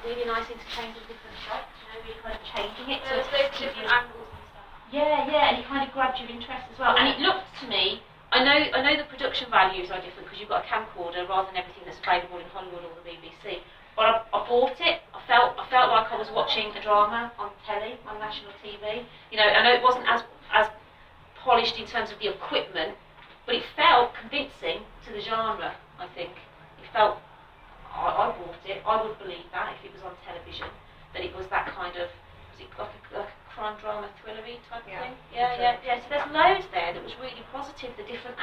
really nice interchange of different shots, really kind of changing it. There's those different angles and stuff. Yeah, and it kind of grabbed your interest as well. And it looked to me, I know the production values are different because you've got a camcorder rather than everything that's available in Hollywood or the BBC. But I bought it. I felt like I was watching a drama on telly, on national TV. I know it wasn't as polished in terms of the equipment, but it felt convincing to the genre, I think. It felt, I bought it, I would believe that if it was on television, that it was that kind of, was it like a crime drama thrillery type of thing? Yeah. So there's loads there that was really positive. The different,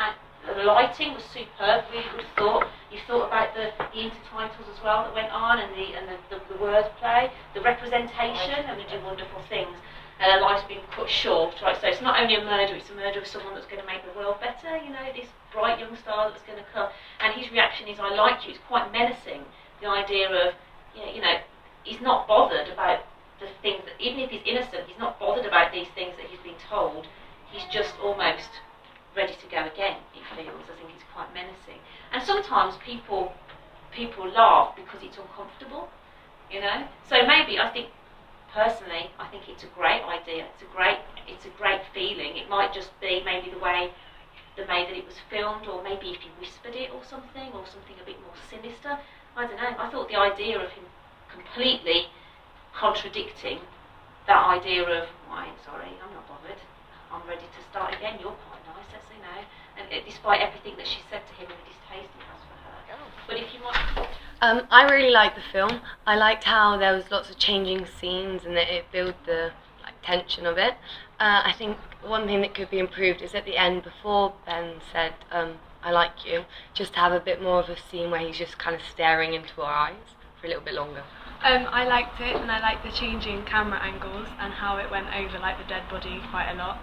the lighting was superb, really good thought. You thought about the intertitles as well that went on, and the wordplay, the representation, and they do wonderful things. And her life's been cut short, right? So it's not only a murder, it's a murder of someone that's going to make the world better, this bright young star that's going to come. And his reaction is, I like you. It's quite menacing, the idea of, he's not bothered about the things, that, even if he's innocent, he's not bothered about these things that he's been told. He's just almost ready to go again, he feels. I think it's quite menacing. And sometimes people laugh because it's uncomfortable, So maybe, personally, I think it's a great idea. It's a great feeling. It might just be maybe the way that it was filmed, or maybe if you whispered it or something a bit more sinister. I don't know. I thought the idea of him completely contradicting that idea of, sorry, I'm not bothered. I'm ready to start again. You're quite nice, and despite everything that she said to him and the distaste he has for her. But if you might. I really liked the film. I liked how there was lots of changing scenes and that it built the tension of it. I think one thing that could be improved is at the end, before Ben said, I like you, just to have a bit more of a scene where he's just kind of staring into her eyes for a little bit longer. I liked it, and I liked the changing camera angles and how it went over the dead body quite a lot.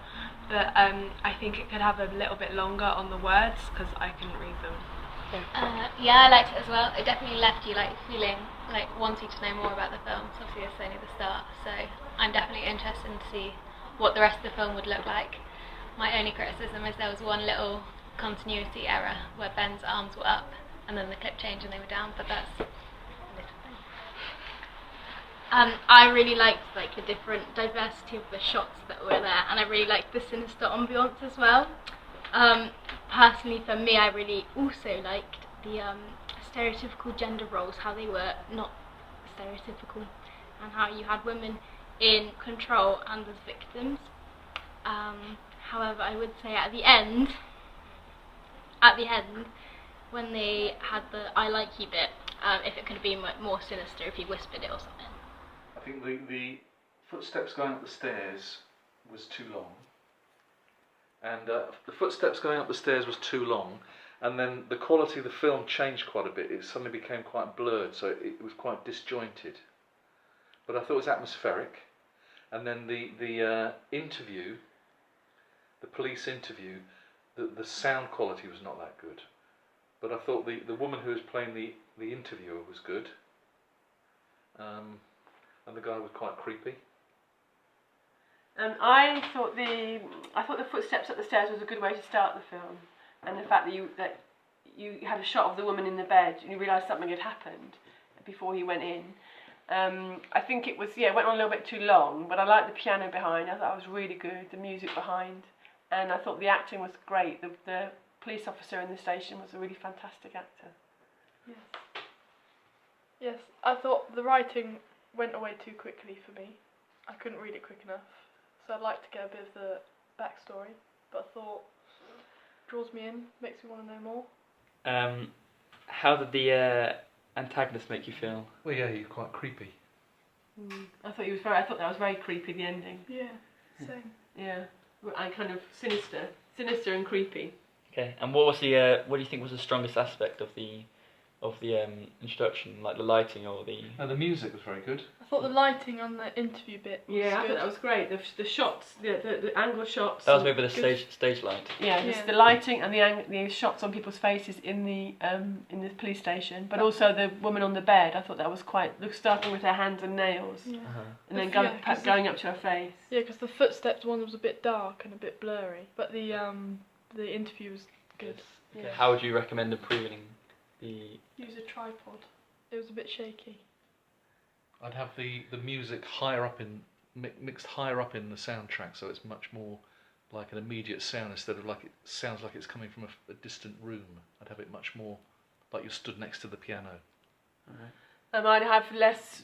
But I think it could have a little bit longer on the words because I couldn't read them. I liked it as well. It definitely left you feeling wanting to know more about the film. So obviously it's only the start, so I'm definitely interested to see what the rest of the film would look like. My only criticism is there was one little continuity error where Ben's arms were up and then the clip changed and they were down, but that's a little thing. I really liked the different diversity of the shots that were there, and I really liked the sinister ambiance as well. Personally, for me, I really also liked the stereotypical gender roles, how they were not stereotypical, and how you had women in control and as victims. However, I would say at the end, when they had the "I like you" bit, if it could have been more sinister, if he'd whispered it or something. I think the footsteps going up the stairs was too long. And the footsteps going up the stairs was too long, and then the quality of the film changed quite a bit. It suddenly became quite blurred, so it was quite disjointed. But I thought it was atmospheric. And then the interview, the police interview, the sound quality was not that good. But I thought the woman who was playing the interviewer was good, and the guy was quite creepy. I thought the footsteps up the stairs was a good way to start the film, and the fact that you had a shot of the woman in the bed and you realised something had happened before he went in. I think it went on a little bit too long, but I liked the piano behind. I thought it was really good, the music behind, and I thought the acting was great. The police officer in the station was a really fantastic actor. Yes, I thought the writing went away too quickly for me. I couldn't read it quick enough. So I'd like to get a bit of the backstory, but I thought draws me in, makes me want to know more. How did the antagonist make you feel? Well, yeah, you're quite creepy. I thought that was very creepy, the ending. Yeah, same. Yeah, and kind of sinister and creepy. Okay, and what do you think was the strongest aspect of the introduction, like the lighting or the? The music was very good. I thought the lighting on the interview bit was good. I thought that was great. The shots, the angle shots. That was maybe the stage light. Yeah, the lighting and the shots on people's faces in the police station, but also the woman on the bed. I thought that was starting with her hands and nails, and then going up to her face. Yeah, because the footsteps one was a bit dark and a bit blurry, but the interview was good. Yes. Okay. Yeah. How would you recommend improving the? Use a tripod. It was a bit shaky. I'd have the music higher up in mixed higher up in the soundtrack, so it's much more like an immediate sound instead of like it sounds like it's coming from a distant room. I'd have it much more like you're stood next to the piano. I'd have less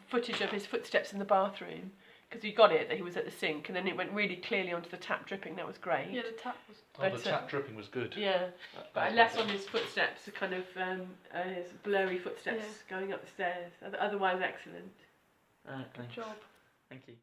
footage of his footsteps in the bathroom, because you got it that he was at the sink, and then it went really clearly onto the tap dripping. That was great. Yeah, the tap was. The tap dripping was good. Yeah, but less on his footsteps, kind of his blurry footsteps going up the stairs. Otherwise, excellent. Alright, Good job. Thank you.